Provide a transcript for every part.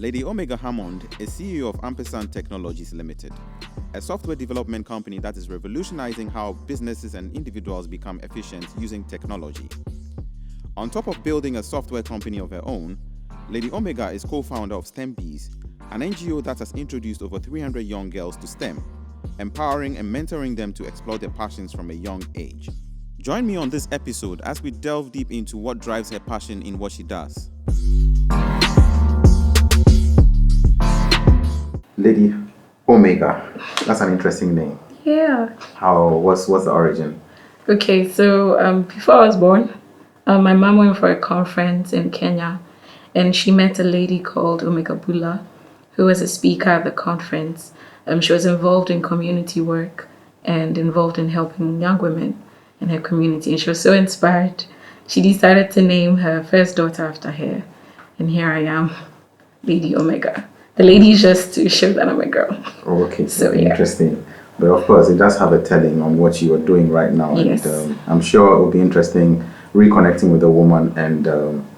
Lady Omega Hammond is CEO of Ampersand Technologies Limited, a software development company that is revolutionizing how businesses and individuals become efficient using technology. On top of building a software company of her own, Lady Omega is co-founder of STEMbees, an NGO that has introduced over 300 young girls to STEM, empowering and mentoring them to explore their passions from a young age. Join me on this episode as we delve deep into what drives her passion in what she does. Lady Omega, that's an interesting name. Yeah. What's the origin? Okay, so before I was born, my mom went for a conference in Kenya, and she met a lady called Omega Bula, who was a speaker at the conference. She was involved in community work and involved in helping young women in her community, and she was so inspired. She decided to name her first daughter after her, and here I am, Lady Omega. The lady is just to show that I'm a girl. Oh, okay. So yeah. Interesting. But of course, it does have a telling on what you are doing right now. Yes. And I'm sure it will be interesting reconnecting with a woman and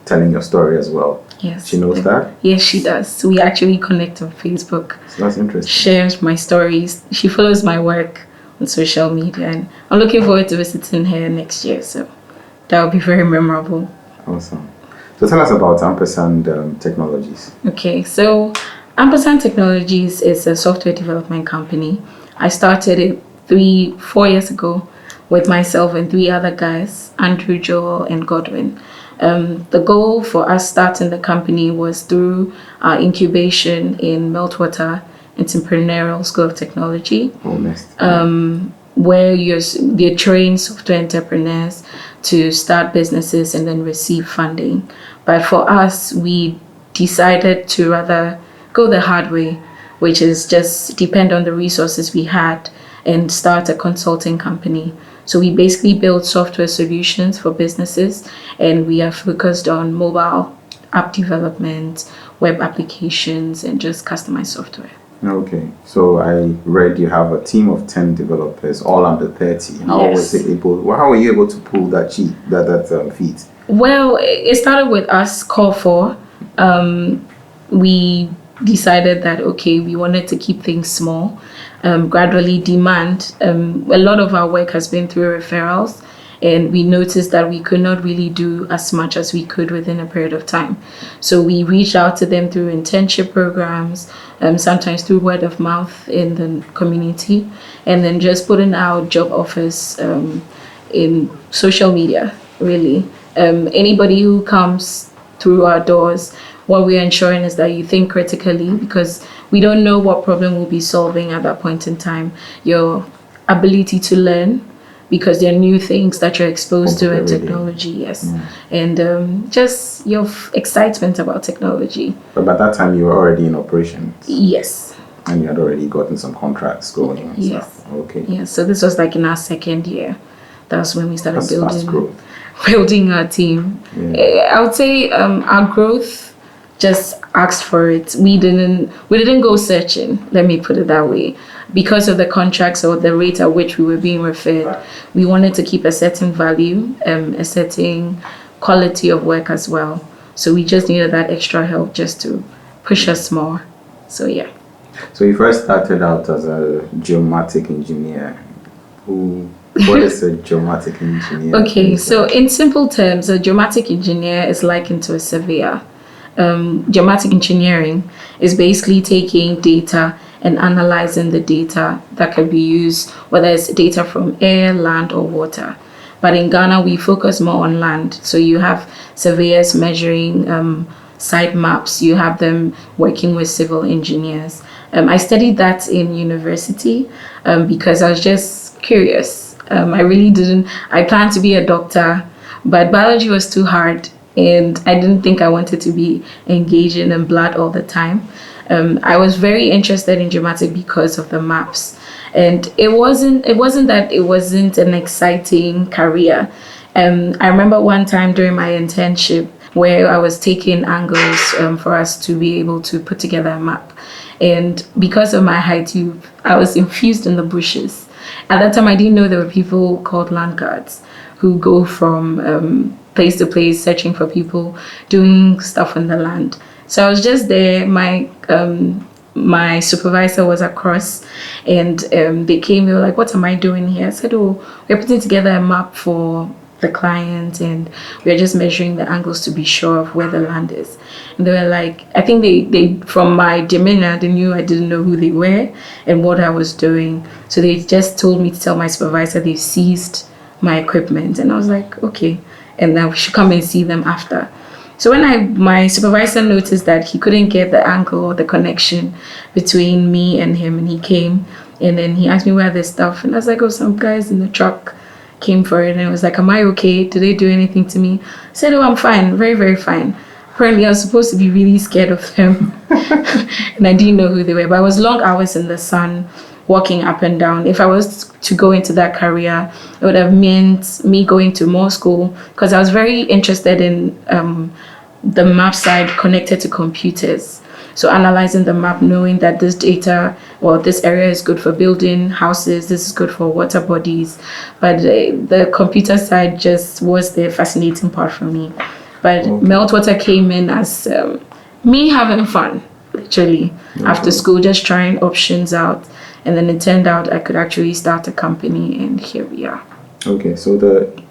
telling your story as well. Yes. She knows that? Yes, she does. So we actually connect on Facebook. So that's interesting. Shares my stories. She follows my work on social media. And I'm looking forward to visiting her next year. So that will be very memorable. Awesome. So tell us about Ampersand Technologies. Okay, so Ampersand Technologies is a software development company. I started it 4 years ago with myself and 3 other guys, Andrew, Joel, and Godwin. The goal for us starting the company was through our incubation in Meltwater Entrepreneurial School of Technology, where they train software entrepreneurs to start businesses and then receive funding. But for us, we decided to rather go the hard way, which is just depend on the resources we had and start a consulting company. So we basically build software solutions for businesses, and we are focused on mobile app development, web applications, and just customized software. Okay, so I read you have a team of 10 developers, all under 30. How were you able to pull that feat? Well, it started with us, call for. We decided that, okay, we wanted to keep things small. Gradually demand. A lot of our work has been through referrals, and we noticed that we could not really do as much as we could within a period of time. So we reached out to them through internship programs, sometimes through word of mouth in the community, and then just putting out job offers in social media, really. Anybody who comes through our doors, what we're ensuring is that you think critically, because we don't know what problem we'll be solving at that point in time. Your ability to learn, because there are new things that you're exposed to in technology, yes. And just your excitement about technology. But by that time, you were already in operations? Yes. And you had already gotten some contracts going and stuff? Okay. Yeah, so this was like in our second year. That's when we started building our team. Yeah. I would say our growth just asked for it. We didn't go searching, let me put it that way. Because of the contracts or the rate at which we were being referred, we wanted to keep a certain value, a certain quality of work as well. So we just needed that extra help just to push us more. So yeah. So you first started out as a geomatic engineer. What is a geomatic engineer? Okay, so in simple terms, a geomatic engineer is likened to a surveyor. Geomatic engineering is basically taking data and analyzing the data that can be used, whether it's data from air, land, or water. But in Ghana, we focus more on land. So you have surveyors measuring site maps. You have them working with civil engineers. I studied that in university because I was just curious. I planned to be a doctor, but biology was too hard. And I didn't think I wanted to be engaging in blood all the time. I was very interested in geomatic because of the maps. And it wasn't that it wasn't an exciting career. I remember one time during my internship where I was taking angles for us to be able to put together a map. And because of my height, I was infused in the bushes. At that time, I didn't know there were people called land guards who go from place to place searching for people, doing stuff on the land. So I was just there. My supervisor was across, and they came. They were like, "What am I doing here?" I said, "Oh, we're putting together a map for the client, and we're just measuring the angles to be sure of where the land is." And they were like, I think they from my demeanor, they knew I didn't know who they were and what I was doing. So they just told me to tell my supervisor they've seized my equipment, and I was like, okay, and now we should come and see them after. So when my supervisor noticed that he couldn't get the angle or the connection between me and him, and he came and then he asked me where the stuff, and I was like, oh, some guys in the truck came for it, and I was like, am I okay? Did they do anything to me? I said, oh, I'm fine, very, very fine. Apparently I was supposed to be really scared of them and I didn't know who they were, but I was long hours in the sun walking up and down. If I was to go into that career, it would have meant me going to more school, because I was very interested in the map side connected to computers. So analyzing the map, knowing that this data, well, this area is good for building houses, this is good for water bodies. But the computer side just was the fascinating part for me. But Meltwater came in as me having fun, literally, after school, just trying options out. And then it turned out I could actually start a company, and here we are. Okay, so the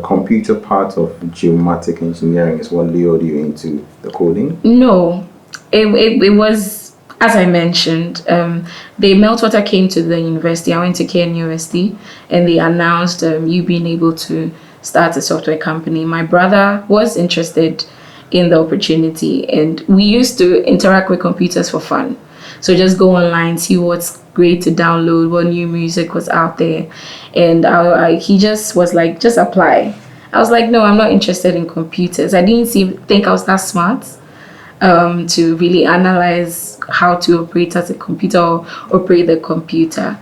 computer part of geomatic engineering is what lured you into the coding? No, it was, as I mentioned, the Meltwater came to the university. I went to KNUST, and they announced you being able to start a software company. My brother was interested in the opportunity, and we used to interact with computers for fun. So just go online, see what's great to download, what new music was out there. And he just was like, just apply. I was like, no, I'm not interested in computers. I didn't think I was that smart to really analyze how to operate as a computer or operate the computer.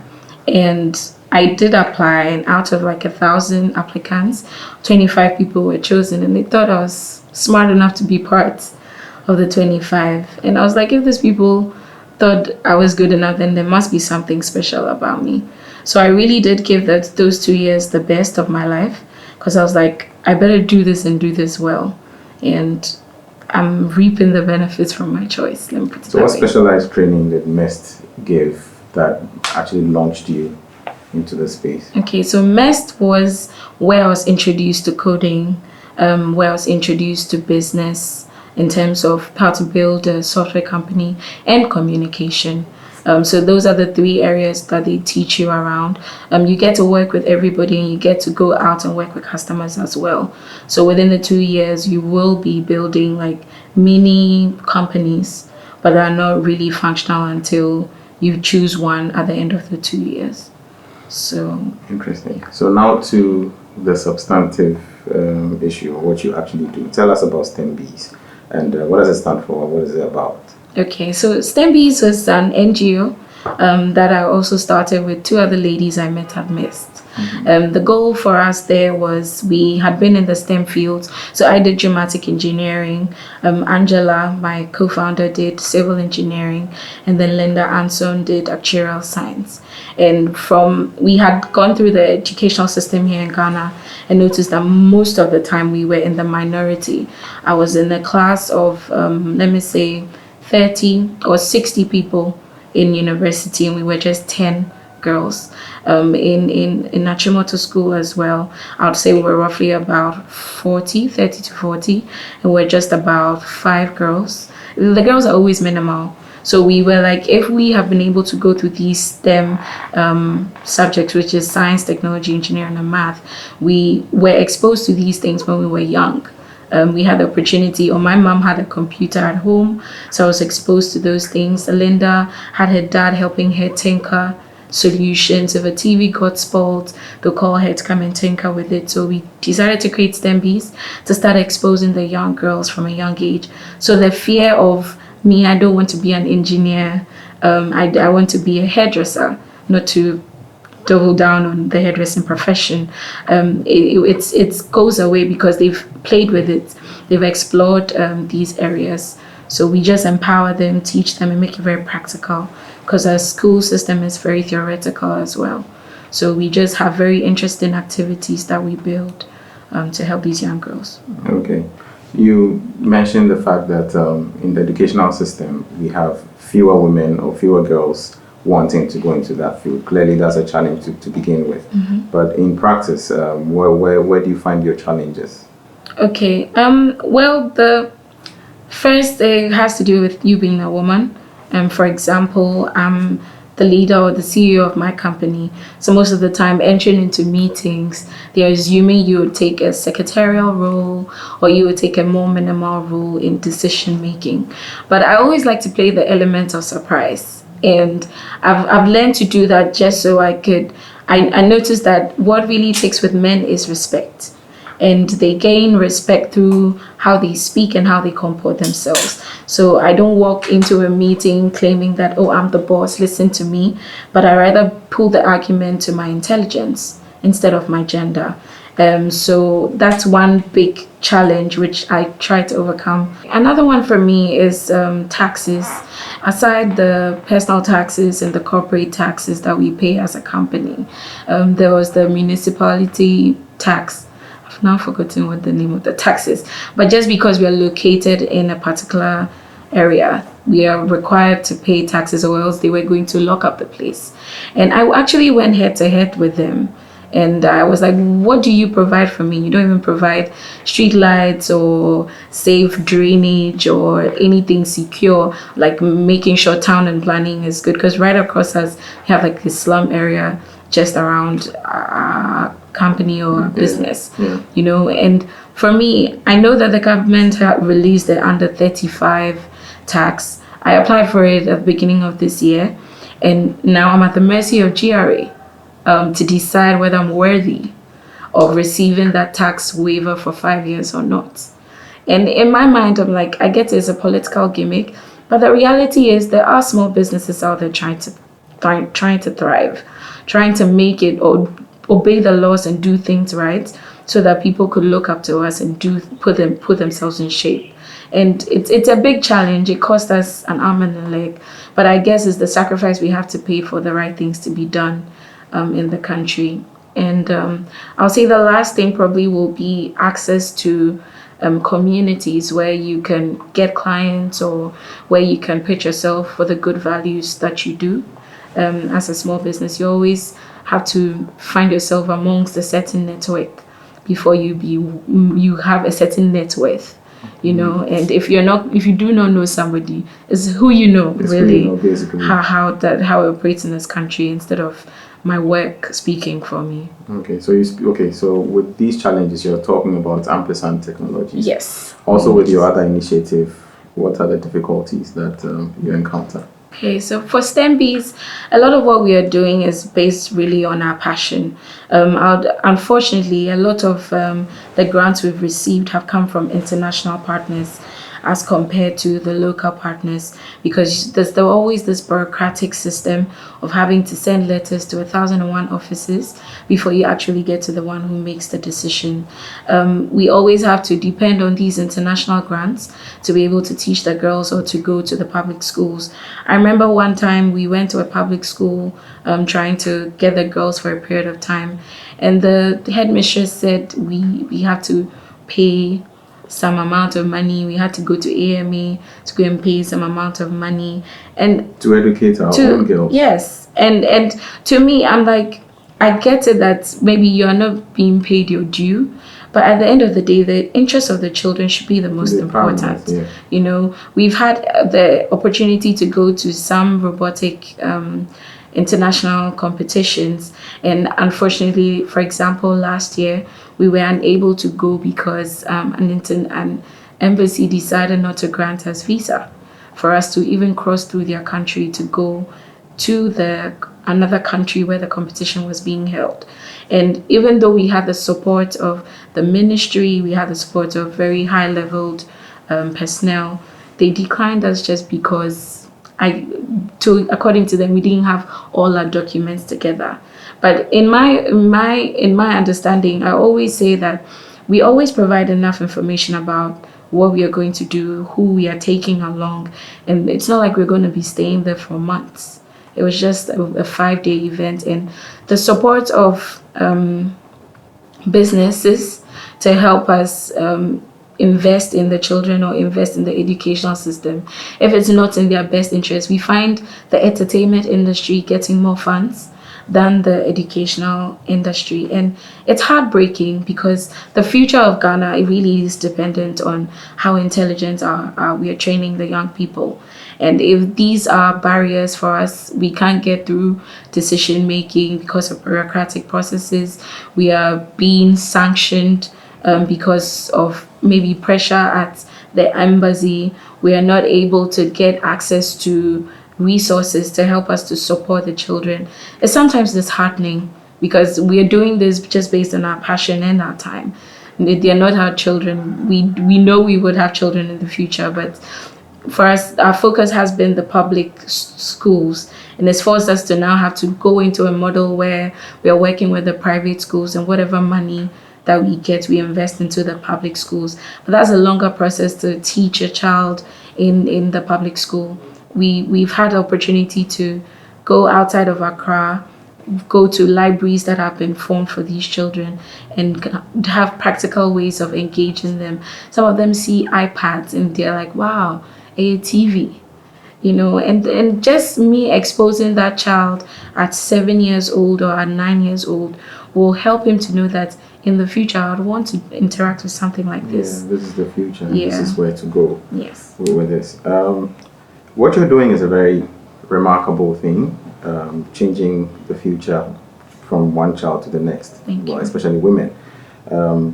And I did apply, and out of like 1,000 applicants, 25 people were chosen, and they thought I was smart enough to be part of the 25. And I was like, if these people thought I was good enough, then there must be something special about me. So I really did give those 2 years the best of my life, because I was like, I better do this and do this well. And I'm reaping the benefits from my choice. Let me put it so what specialized training did MEST give that actually launched you into the space? Okay, so MEST was where I was introduced to coding, where I was introduced to business in terms of how to build a software company and communication. So those are the 3 areas that they teach you around. You get to work with everybody, and you get to go out and work with customers as well. So within the 2 years, you will be building like mini companies, but they are not really functional until you choose one at the end of the 2 years. So interesting. So now to the substantive issue, what you actually do. Tell us about STEMBees, and what does it stand for? What is it about? Okay, so STEMBees was an NGO that I also started with 2 other ladies I met at MEST. The goal for us there was, we had been in the STEM fields. So I did geomatic engineering. Angela, my co-founder, did civil engineering, and then Linda Anson did actuarial science. And we had gone through the educational system here in Ghana and noticed that most of the time we were in the minority. I was in a class of, let me say, 30 or 60 people in university, and we were just 10 girls. In Achimota school as well, I would say we were roughly about 30 to 40, and we're just about 5 girls. The girls are always minimal. So we were like, if we have been able to go through these STEM subjects, which is science, technology, engineering, and math, we were exposed to these things when we were young. We had the opportunity, or my mom had a computer at home, so I was exposed to those things. Linda had her dad helping her tinker solutions. If a TV got spoiled, they'll call her to come and tinker with it. So we decided to create STEMBees to start exposing the young girls from a young age. So the fear of me, I don't want to be an engineer, I want to be a hairdresser, not to double down on the hairdressing profession. It goes away because they've played with it, they've explored these areas. So we just empower them, teach them, and make it very practical, because our school system is very theoretical as well. So we just have very interesting activities that we build to help these young girls. Okay. You mentioned the fact that in the educational system, we have fewer women or fewer girls wanting to go into that field. Clearly, that's a challenge to begin with. But in practice, where do you find your challenges? Okay. Well, the first thing has to do with you being a woman. For example, I'm the leader or the CEO of my company. So most of the time, entering into meetings, they're assuming you would take a secretarial role or you would take a more minimal role in decision making. But I always like to play the element of surprise. And I've learned to do that just so I noticed that what really takes with men is respect. And they gain respect through how they speak and how they comport themselves. So I don't walk into a meeting claiming that, oh, I'm the boss, listen to me. But I rather pull the argument to my intelligence instead of my gender. So that's one big challenge which I try to overcome. Another one for me is taxes. Aside the personal taxes and the corporate taxes that we pay as a company, there was the municipality tax. I've now forgotten what the name of the tax is. But just because we are located in a particular area, we are required to pay taxes or else they were going to lock up the place. And I actually went head to head with them. And I was like, what do you provide for me? You don't even provide street lights or safe drainage or anything secure, like making sure town and planning is good. Because right across us, we have like this slum area just around our company or business, you know. And for me, I know that the government had released the under 35 tax. I applied for it at the beginning of this year. And now I'm at the mercy of GRA. To decide whether I'm worthy of receiving that tax waiver for 5 years or not. And in my mind, I'm like, I get it's a political gimmick, but the reality is there are small businesses out there trying to thrive, trying to make it or obey the laws and do things right so that people could look up to us and put themselves in shape. And it's a big challenge. It cost us an arm and a leg, but I guess it's the sacrifice we have to pay for the right things to be done in the country. And I'll say the last thing probably will be access to communities where you can get clients or where you can pitch yourself for the good values that you do. As a small business, you always have to find yourself amongst a certain network before you have a certain net worth. You know, and if you do not know somebody, it's who you know, it's really, who you know, how it operates in this country instead of my work speaking for me. Okay, so with these challenges you're talking about Ampersand Technologies. Yes. Also with your other initiative, what are the difficulties that you encounter? Okay, so for STEMBs, a lot of what we are doing is based really on our passion. Unfortunately, a lot of the grants we've received have come from international partners as compared to the local partners, because there's always this bureaucratic system of having to send letters to 1,001 offices before you actually get to the one who makes the decision. We always have to depend on these international grants to be able to teach the girls or to go to the public schools. I remember one time we went to a public school trying to get the girls for a period of time, and the headmistress said we have to pay some amount of money. We had to go to AMA to go and pay some amount of money and to educate our own girls. Yes, and to me, I'm like, I get it that maybe you're not being paid your due, but at the end of the day, the interests of the children should be the most important. Yeah. You know, we've had the opportunity to go to some robotic international competitions, and unfortunately, for example, last year we were unable to go because an embassy decided not to grant us visa for us to even cross through their country to go to another country where the competition was being held. And even though we had the support of the ministry, we had the support of very high-leveled personnel, they declined us just because according to them, we didn't have all our documents together. But in my understanding, I always say that we always provide enough information about what we are going to do, who we are taking along, and it's not like we're going to be staying there for months. It was just a 5-day event, and the support of businesses to help us invest in the children or invest in the educational system if it's not in their best interest. We find the entertainment industry getting more funds than the educational industry, and it's heartbreaking because the future of Ghana, it really is dependent on how intelligent we are training the young people. And if these are barriers for us, we can't get through decision making because of bureaucratic processes. We are being sanctioned because of maybe pressure at the embassy. We are not able to get access to resources to help us to support the children. It's sometimes disheartening because we are doing this just based on our passion and our time. They're not our children. We know we would have children in the future, but for us, our focus has been the public schools, and it's forced us to now have to go into a model where we are working with the private schools, and whatever money that we get, we invest into the public schools. But that's a longer process to teach a child in the public school. We've had the opportunity to go outside of Accra, go to libraries that have been formed for these children and have practical ways of engaging them. Some of them see iPads and they're like, wow, a TV, and just me exposing that child at 7 years old or at 9 years old will help him to know that in the future I would want to interact with something like this. Yeah, this is the future. Yeah. This is where to go. Yes. With this. What you're doing is a very remarkable thing, changing the future from one child to the next. Thank you. Especially women.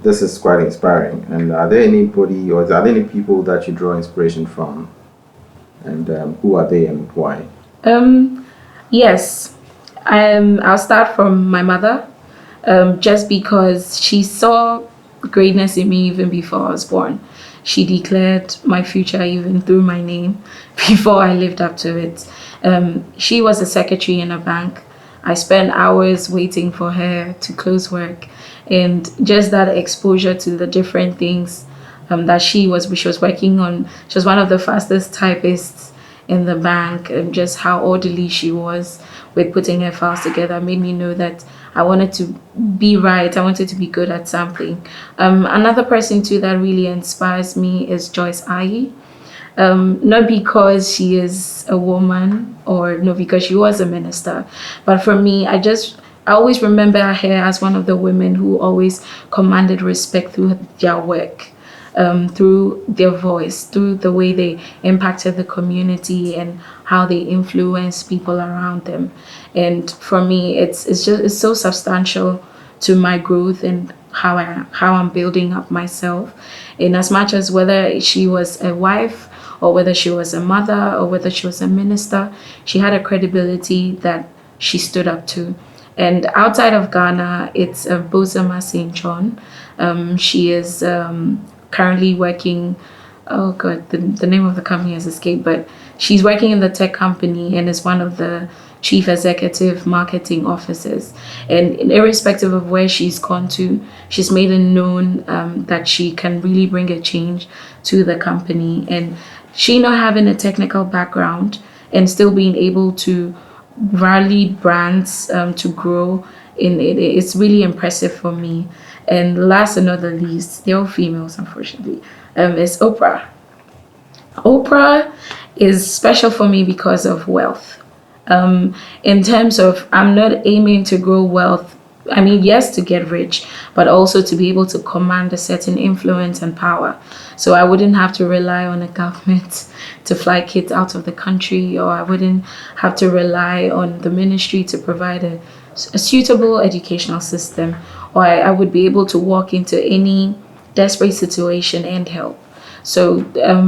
This is quite inspiring. And are there any people that you draw inspiration from? And who are they and why? Yes. I'll start from my mother, just because she saw greatness in me even before I was born. She declared my future even through my name before I lived up to it. She was a secretary in a bank. I spent hours waiting for her to close work, and just that exposure to the different things that she was working on. She was one of the fastest typists in the bank, and just how orderly she was with putting her files together made me know that I wanted to be right. I wanted to be good at something. Another person too that really inspires me is Joyce Ayi. Not because she is a woman or no, because she was a minister, but for me, I always remember her as one of the women who always commanded respect through their work, through their voice, through the way they impacted the community and how they influence people around them. And for me, it's so substantial to my growth and how I'm building up myself. In as much as whether she was a wife or whether she was a mother or whether she was a minister, she had a credibility that she stood up to. And outside of Ghana, it's Bozema St. John. She is currently working, oh god, the name of the company has escaped, but she's working in the tech company and is one of the chief executive marketing officers. And irrespective of where she's gone to, she's made it known that she can really bring a change to the company. And she not having a technical background and still being able to rally brands to grow in it, it's really impressive for me. And last and not the least, they're all females, unfortunately, is Oprah. Oprah is special for me because of wealth. In terms of, I'm not aiming to grow wealth. I mean, yes, to get rich, but also to be able to command a certain influence and power. So I wouldn't have to rely on a government to fly kids out of the country, or I wouldn't have to rely on the ministry to provide a suitable educational system, or I would be able to walk into any desperate situation and help. So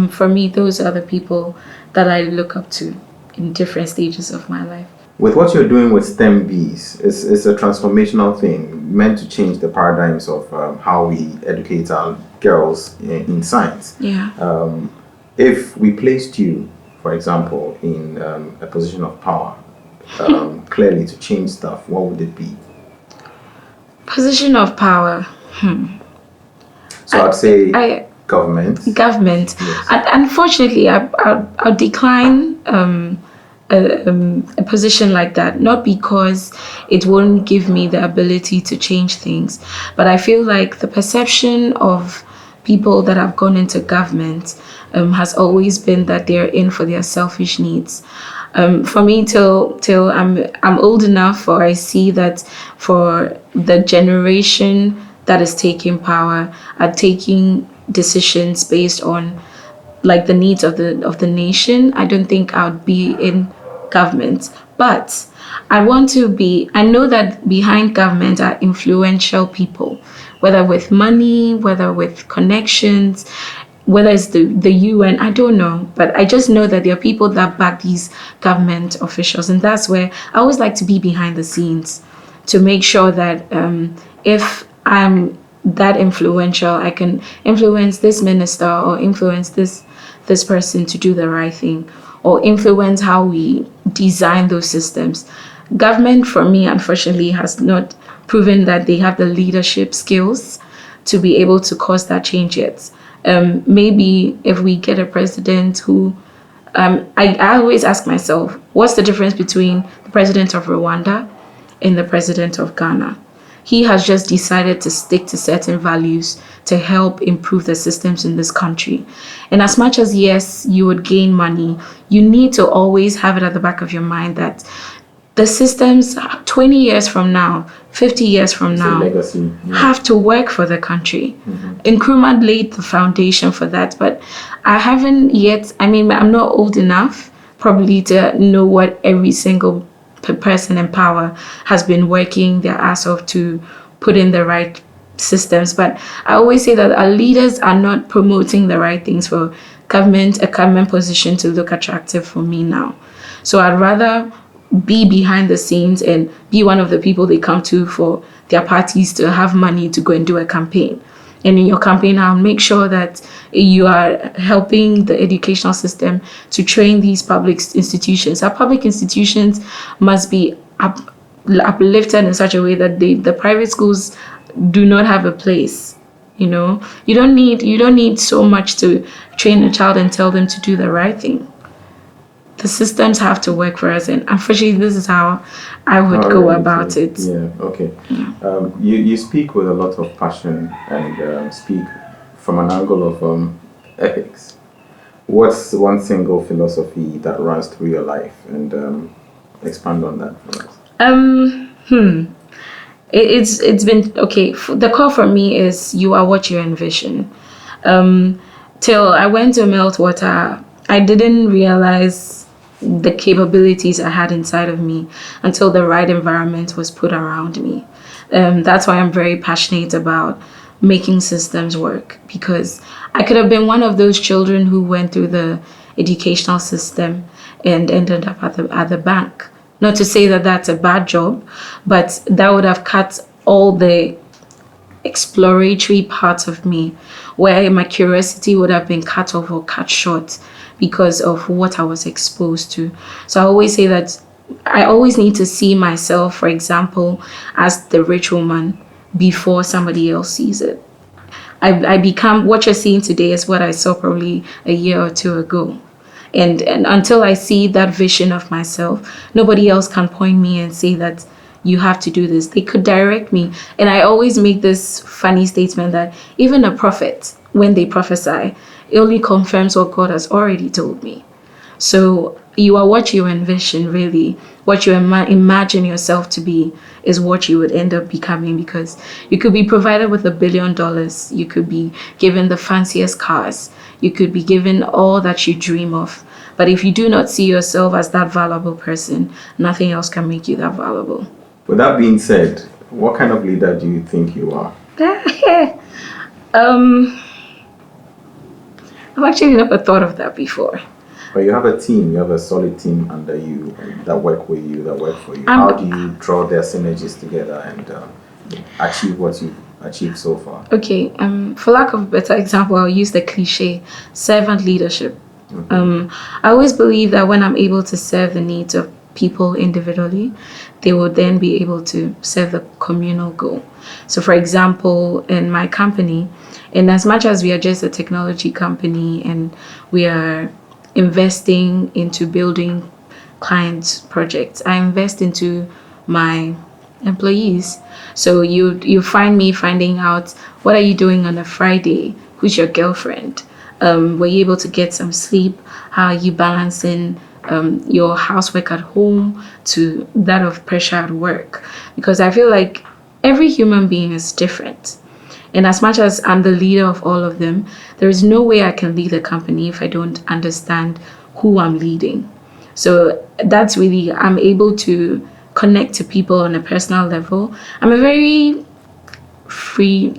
for me, those are the people that I look up to in different stages of my life. With what you're doing with STEM Bees, it's a transformational thing meant to change the paradigms of how we educate our girls in science. Yeah. If we placed you, for example, in a position of power, clearly to change stuff, what would it be? Position of power. So I'd say government. Government. Yes. Unfortunately, I'll decline a position like that, not because it won't give me the ability to change things, but I feel like the perception of people that have gone into government has always been that they're in for their selfish needs. For me, till I'm old enough, or I see that for the generation that is taking power are taking decisions based on like the needs of the nation, I don't think I would be in government. But I know that behind government are influential people, whether with money, whether with connections, whether it's the UN, I don't know. But I just know that there are people that back these government officials. And that's where I always like to be behind the scenes to make sure that if I'm that influential, I can influence this minister or influence this person to do the right thing, or influence how we design those systems. Government, for me, unfortunately, has not proven that they have the leadership skills to be able to cause that change yet. Maybe if we get a president who, I always ask myself, what's the difference between the president of Rwanda and the president of Ghana? He has just decided to stick to certain values to help improve the systems in this country. And as much as, yes, you would gain money, you need to always have it at the back of your mind that the systems 20 years from now, 50 years from now, legacy, have to work for the country. Nkrumah laid the foundation for that, but I haven't yet, I'm not old enough probably to know what every single person in power has been working their ass off to put in the right systems. But I always say that our leaders are not promoting the right things for a government position to look attractive for me now. So I'd rather be behind the scenes and be one of the people they come to for their parties to have money to go and do a campaign. And in your campaign, I'll make sure that you are helping the educational system to train these public institutions. Our public institutions must be uplifted in such a way that the private schools do not have a place. You don't need so much to train a child and tell them to do the right thing. The systems have to work for us, and unfortunately, this is how I would go about it. Yeah, okay. You speak with a lot of passion and speak from an angle of ethics. What's one single philosophy that runs through your life, and expand on that for us? It's been okay. The core for me is you are what you envision. Till I went to Meltwater, I didn't realize the capabilities I had inside of me until the right environment was put around me. That's why I'm very passionate about making systems work, because I could have been one of those children who went through the educational system and ended up at the bank. Not to say that that's a bad job, but that would have cut all the exploratory parts of me, where my curiosity would have been cut off or cut short because of what I was exposed to. So I always say that I always need to see myself, for example, as the rich woman before somebody else sees it. I become, what you're seeing today is what I saw probably a year or two ago. And until I see that vision of myself, nobody else can point me and say that you have to do this. They could direct me. And I always make this funny statement that even a prophet, when they prophesy, it only confirms what God has already told me. So you are what you envision, really. What you imagine yourself to be is what you would end up becoming, because you could be provided with $1 billion. You could be given the fanciest cars. You could be given all that you dream of. But if you do not see yourself as that valuable person, nothing else can make you that valuable. With that being said, what kind of leader do you think you are? I've actually never thought of that before. But you have a team, you have a solid team under you that work with you, that work for you. How do you draw their synergies together and achieve what you've achieved so far? Okay, for lack of a better example, I'll use the cliche, servant leadership. I always believe that when I'm able to serve the needs of people individually, they will then be able to serve the communal goal. So for example, in my company, in as much as we are just a technology company and we are investing into building clients' projects, I invest into my employees. So you find me finding out, what are you doing on a Friday? who's your girlfriend? Were you able to get some sleep? How are you balancing your housework at home to that of pressure at work? Because I feel like every human being is different. And as much as I'm the leader of all of them, there is no way I can lead a company if I don't understand who I'm leading. So that's really, I'm able to connect to people on a personal level. I'm a very free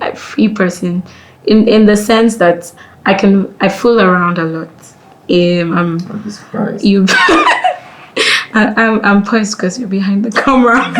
person in the sense that I fool around a lot. I'd be surprised. I'm poised because you're behind the camera.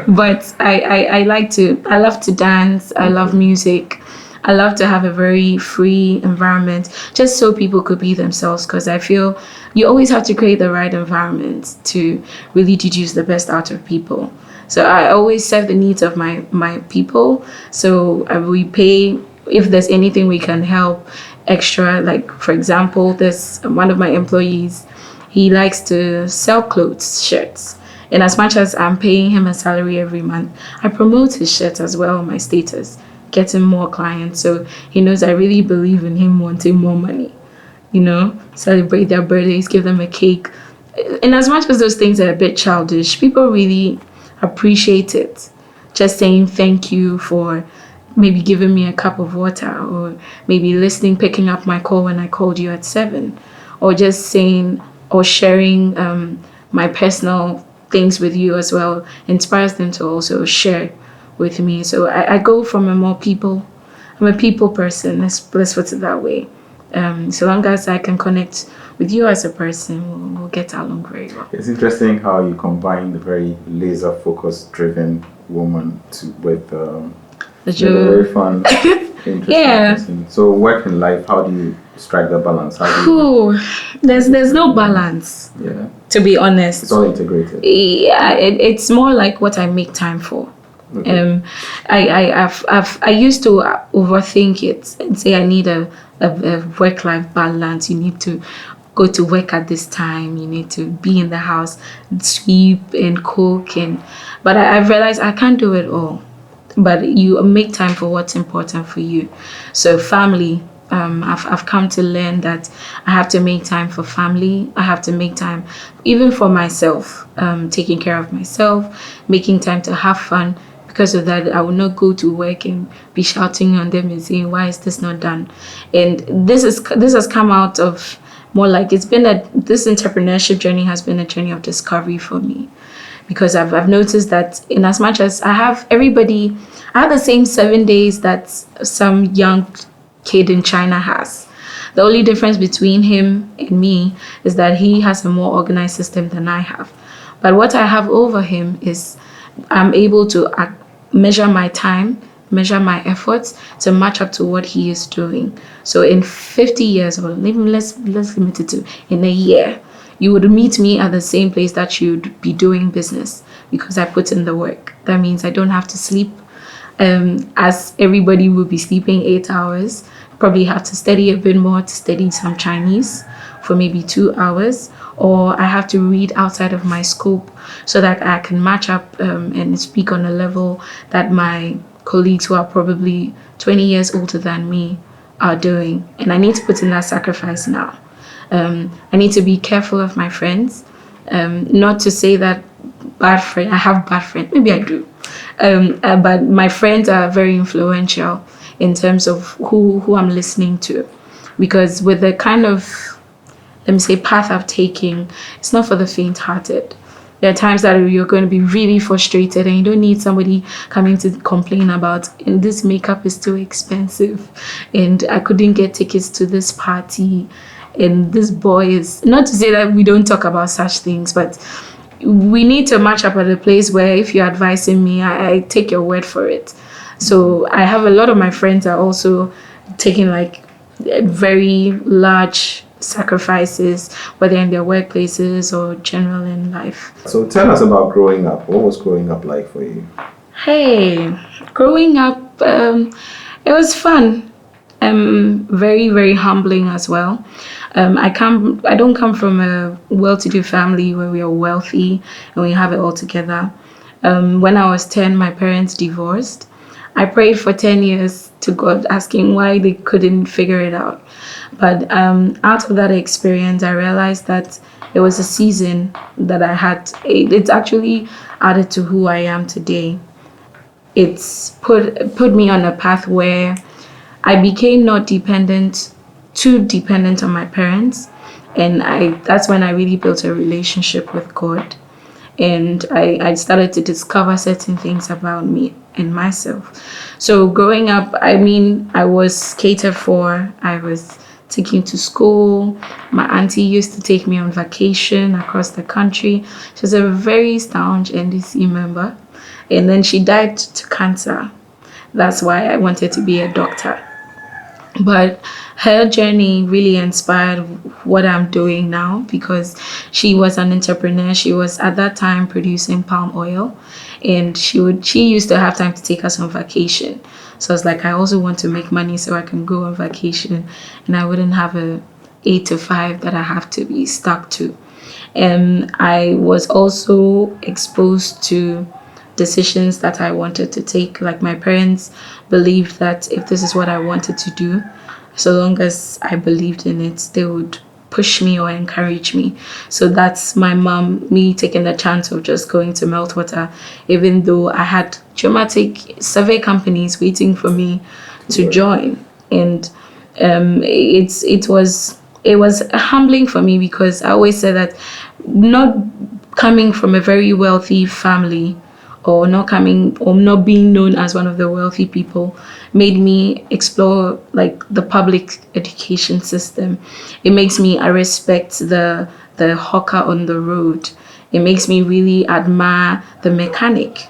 But I love to dance. I love music. I love to have a very free environment just so people could be themselves, because I feel you always have to create the right environment to really deduce the best out of people. So I always serve the needs of my people. So we pay if there's anything we can help extra. Like, for example, there's one of my employees, he likes to sell clothes, shirts. And as much as I'm paying him a salary every month, I promote his shirts as well on my status, getting more clients. So he knows I really believe in him wanting more money, celebrate their birthdays, give them a cake. And as much as those things are a bit childish, people really appreciate it. Just saying thank you for maybe giving me a cup of water, or maybe picking up my call when I called you at 7, or just saying or sharing my personal things with you as well inspires them to also share with me. So I go from I'm a people person, let's put it that way. So long as I can connect with you as a person, we'll get along very well. It's interesting how you combine the very laser focused driven woman with the very fun, interesting person. So work and life, how do you strike the balance? There's no balance. Yeah. To be honest. It's all integrated. Yeah, it's more like what I make time for. Okay. I used to overthink it and say I need a work-life balance. You need to go to work at this time. You need to be in the house, sweep and cook, but I've realized I can't do it all. But you make time for what's important for you. So family, I've come to learn that I have to make time for family. I have to make time even for myself, taking care of myself, making time to have fun. Because of that, I will not go to work and be shouting on them and saying, why is this not done? And this has come out of more like this entrepreneurship journey has been a journey of discovery for me. Because I've noticed that in as much as I have the same 7 days that some young kid in China has. The only difference between him and me is that he has a more organized system than I have. But what I have over him is I'm able to measure my time, measure my efforts to match up to what he is doing. So in 50 years, or even let's limit it to in a year, you would meet me at the same place that you'd be doing business because I put in the work. That means I don't have to sleep as everybody will be sleeping 8 hours. Probably have to study a bit more to study some Chinese for maybe 2 hours, or I have to read outside of my scope so that I can match up and speak on a level that my colleagues who are probably 20 years older than me are doing. And I need to put in that sacrifice now. I need to be careful of my friends. Not to say that I have bad friends. Maybe I do. But my friends are very influential in terms of who I'm listening to. Because with the kind of, let me say, path I've taken, it's not for the faint-hearted. There are times that you're going to be really frustrated and you don't need somebody coming to complain about, and this makeup is too expensive, and I couldn't get tickets to this party, and this boy is, not to say that we don't talk about such things, but we need to match up at a place where if you're advising me, I take your word for it. So I have a lot of my friends are also taking like very large sacrifices, whether in their workplaces or general in life. So tell us about growing up. What was growing up like for you? Hey, growing up, it was fun. Very, very humbling as well. I don't come from a well-to-do family where we are wealthy and we have it all together. When I was 10, my parents divorced. I prayed for 10 years to God, asking why they couldn't figure it out. But out of that experience, I realized that it was a season that I had. It's actually added to who I am today. It's put me on a path where I became not too dependent on my parents. And that's when I really built a relationship with God. And I started to discover certain things about me and myself. So growing up, I mean, I was catered for. I was taken to school. My auntie used to take me on vacation across the country. She was a very staunch NDC member. And then she died to cancer. That's why I wanted to be a doctor. But her journey really inspired what I'm doing now, because she was an entrepreneur. She was at that time producing palm oil, and she used to have time to take us on vacation. So I was like, I also want to make money so I can go on vacation and I wouldn't have a 8 to 5 that I have to be stuck to. And I was also exposed to decisions that I wanted to take. Like, my parents believed that if this is what I wanted to do, so long as I believed in it, they would push me or encourage me. So that's my mom, me taking the chance of just going to Meltwater, even though I had dramatic survey companies waiting for me to join. And it was humbling for me, because I always said that not coming from a very wealthy family, or not being known as one of the wealthy people, made me explore like the public education system. It makes me, I respect the hawker on the road. It makes me really admire the mechanic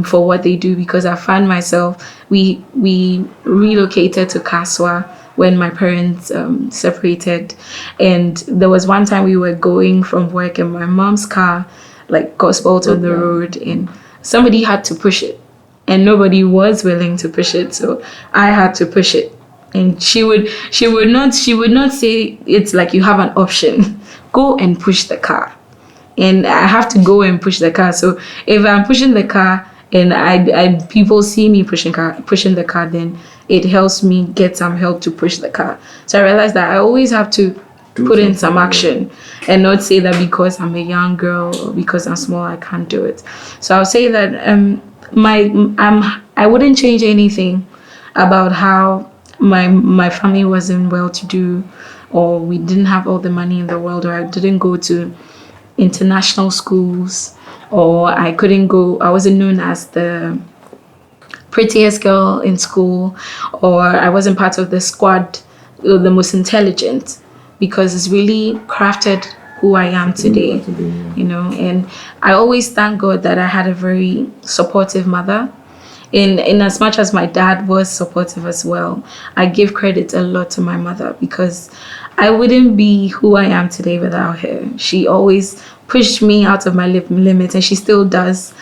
for what they do, because I found myself, we relocated to Kaswa when my parents separated, and there was one time we were going from work and my mom's car like got spoiled on the road, and somebody had to push it, and nobody was willing to push it, so I had to push it. And she would not say it's like you have an option, go and push the car, and I have to go and push the car. So if I'm pushing the car and I people see me pushing the car, then it helps me get some help to push the car. So I realized that I always have to put in some action, and not say that because I'm a young girl or because I'm small I can't do it. So I'll say that I wouldn't change anything about how my family wasn't well to do, or we didn't have all the money in the world, or I didn't go to international schools, or I wasn't known as the prettiest girl in school, or I wasn't part of the squad, the most intelligent, because it's really crafted who I am today, you know. And I always thank God that I had a very supportive mother. In as much as my dad was supportive as well, I give credit a lot to my mother, because I wouldn't be who I am today without her. She always pushed me out of my limits, and she still does.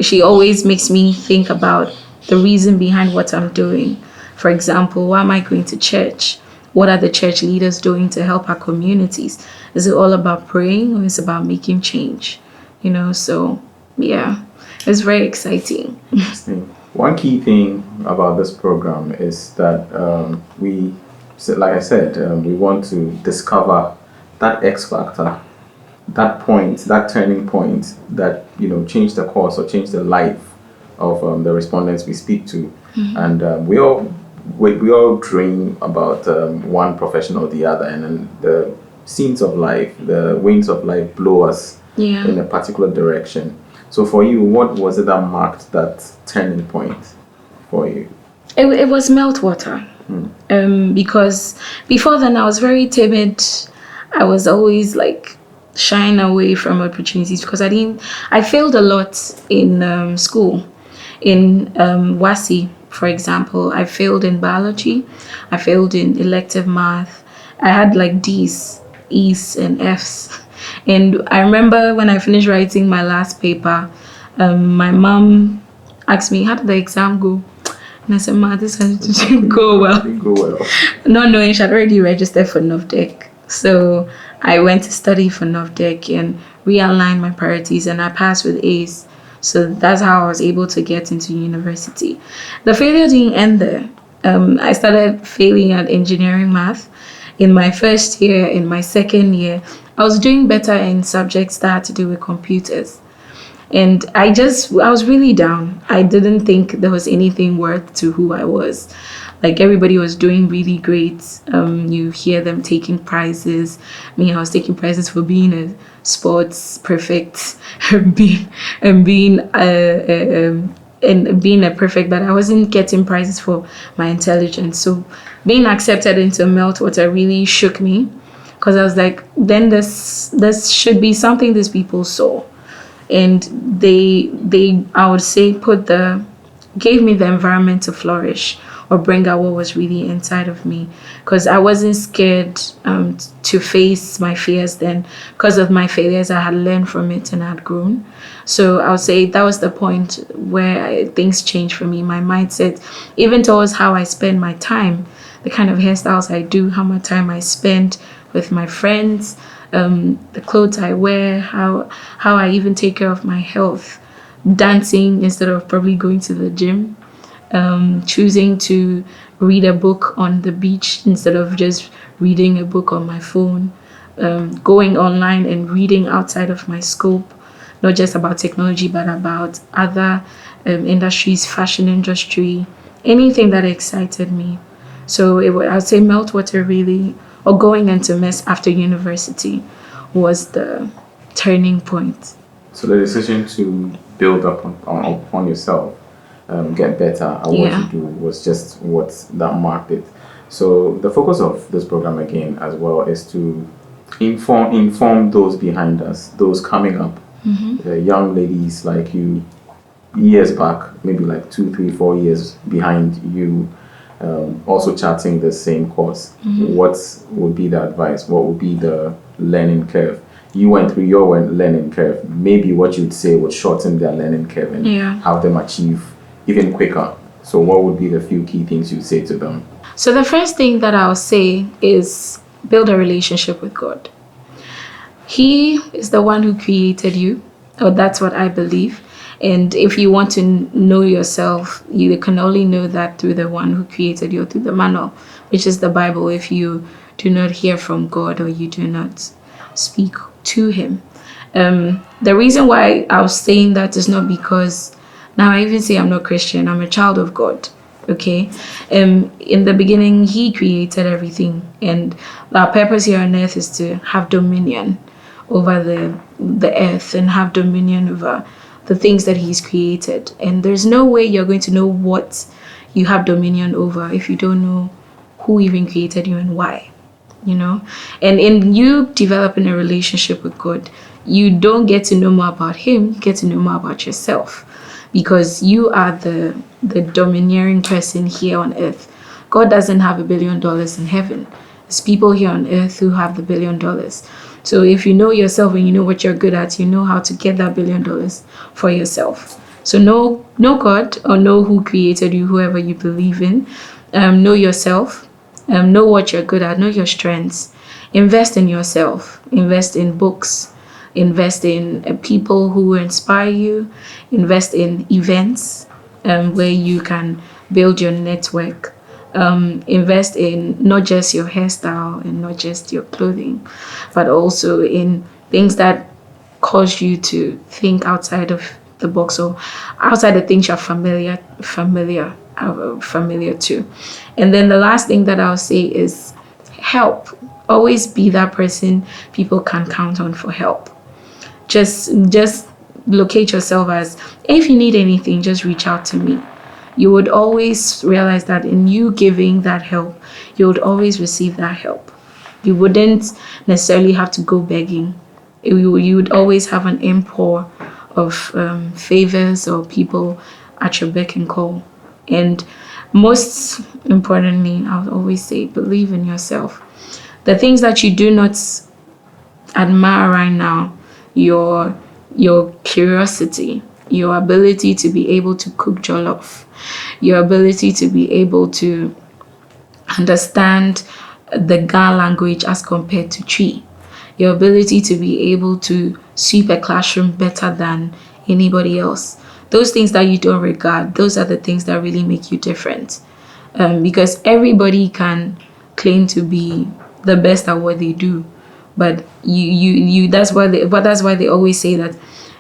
She always makes me think about the reason behind what I'm doing. For example, why am I going to church? What are the church leaders doing to help our communities? Is it all about praying, or is it about making change? You know, so yeah, it's very exciting. Interesting. One key thing about this program is that we want to discover that X factor, that point, that turning point that, you know, changed the course or changed the life of the respondents we speak to. Mm-hmm. And we all dream about one profession or the other, and then the scenes of life, the winds of life blow us in a particular direction. So for you, what was it that marked that turning point for you? It was Meltwater. Because before then I was very timid. I was always like shying away from opportunities, because I failed a lot in school. In WASI, for example, I failed in biology. I failed in elective math. I had like D's, E's, and F's. And I remember when I finished writing my last paper, my mom asked me, how did the exam go? And I said, Ma, this didn't go well. Not knowing she had already registered for NOVDEC. So I went to study for NOVDEC and realigned my priorities, and I passed with A's. So that's how I was able to get into university. The failure didn't end there. I started failing at engineering math in my first year. In my second year, I was doing better in subjects that had to do with computers. And I was really down. I didn't think there was anything worth to who I was. Like, everybody was doing really great. You hear them taking prizes. Me, I was taking prizes for being a sports perfect, and being a perfect, but I wasn't getting prizes for my intelligence. So being accepted into Meltwater really shook me, because I was like, then this should be something these people saw. And they I would say gave me the environment to flourish, or bring out what was really inside of me, because I wasn't scared to face my fears then. Because of my failures, I had learned from it and had grown. So I would say that was the point where things changed for me. My mindset, even towards how I spend my time, the kind of hairstyles I do, how much time I spend with my friends, the clothes I wear, how I even take care of my health, dancing instead of probably going to the gym, choosing to read a book on the beach instead of just reading a book on my phone, going online and reading outside of my scope, not just about technology, but about other industries, fashion industry, anything that excited me. So I would say Meltwater really, or going into MES after university, was the turning point. So the decision to build up on yourself, get better at what you do, was just what that marked it. So the focus of this program again as well is to inform those behind us, those coming up, the young ladies like you, years back, maybe like 2, 3, 4 years behind you, also charting the same course. What would be the advice? What would be the learning curve? You went through your learning curve. Maybe what you'd say would shorten their learning curve and have them achieve even quicker. So what would be the few key things you'd say to them? So the first thing that I'll say is build a relationship with God. He is the one who created you, or that's what I believe. And if you want to know yourself, you can only know that through the one who created you, through the manual, which is the Bible, if you do not hear from God or you do not speak to him. The reason why I was saying that is not because now I even say I'm not Christian, I'm a child of God. Okay. In the beginning, he created everything, and our purpose here on earth is to have dominion over the earth and have dominion over the things that he's created. And there's no way you're going to know what you have dominion over if you don't know who even created you and why, And in you developing a relationship with God, you don't get to know more about him, you get to know more about yourself, because you are the domineering person here on earth. God doesn't have $1 billion in heaven. There's people here on earth who have the $1 billion. So if you know yourself and you know what you're good at, you know how to get that $1 billion for yourself. So know God, or know who created you, whoever you believe in. Know yourself. Know what you're good at. Know your strengths. Invest in yourself. Invest in books. Invest in people who inspire you. Invest in events where you can build your network. Invest in not just your hairstyle and not just your clothing, but also in things that cause you to think outside of the box, or outside the things you're familiar to. And then the last thing that I'll say is help. Always be that person people can count on for help. Just locate yourself as, if you need anything, just reach out to me. You would always realize that in you giving that help, you would always receive that help. You wouldn't necessarily have to go begging. You would always have an import of favors or people at your beck and call. And most importantly, I would always say, believe in yourself. The things that you do not admire right now, your curiosity, your ability to be able to cook jollof, your ability to be able to understand the Ga language as compared to Twi, your ability to be able to sweep a classroom better than anybody else. Those things that you don't regard, those are the things that really make you different. Because everybody can claim to be the best at what they do, but that's why they always say that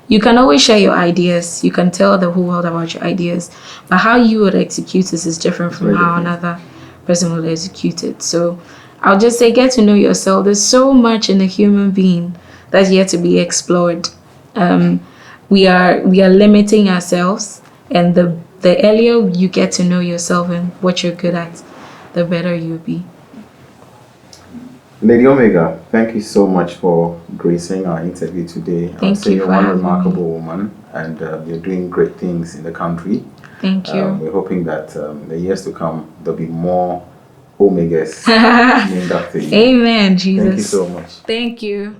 you can always share your ideas, you can tell the whole world about your ideas, but how you would execute this is different from how another person will execute it. So I'll just say, get to know yourself. There's so much in a human being that's yet to be explored. We are limiting ourselves, and the earlier you get to know yourself and what you're good at, the better you'll be. Lady Omega, thank you so much for gracing our interview today. Thank you. You're one remarkable woman, and you're doing great things in the country. Thank you. We're hoping that in the years to come, there'll be more Omegas named after you. Amen, Jesus. Thank you so much. Thank you.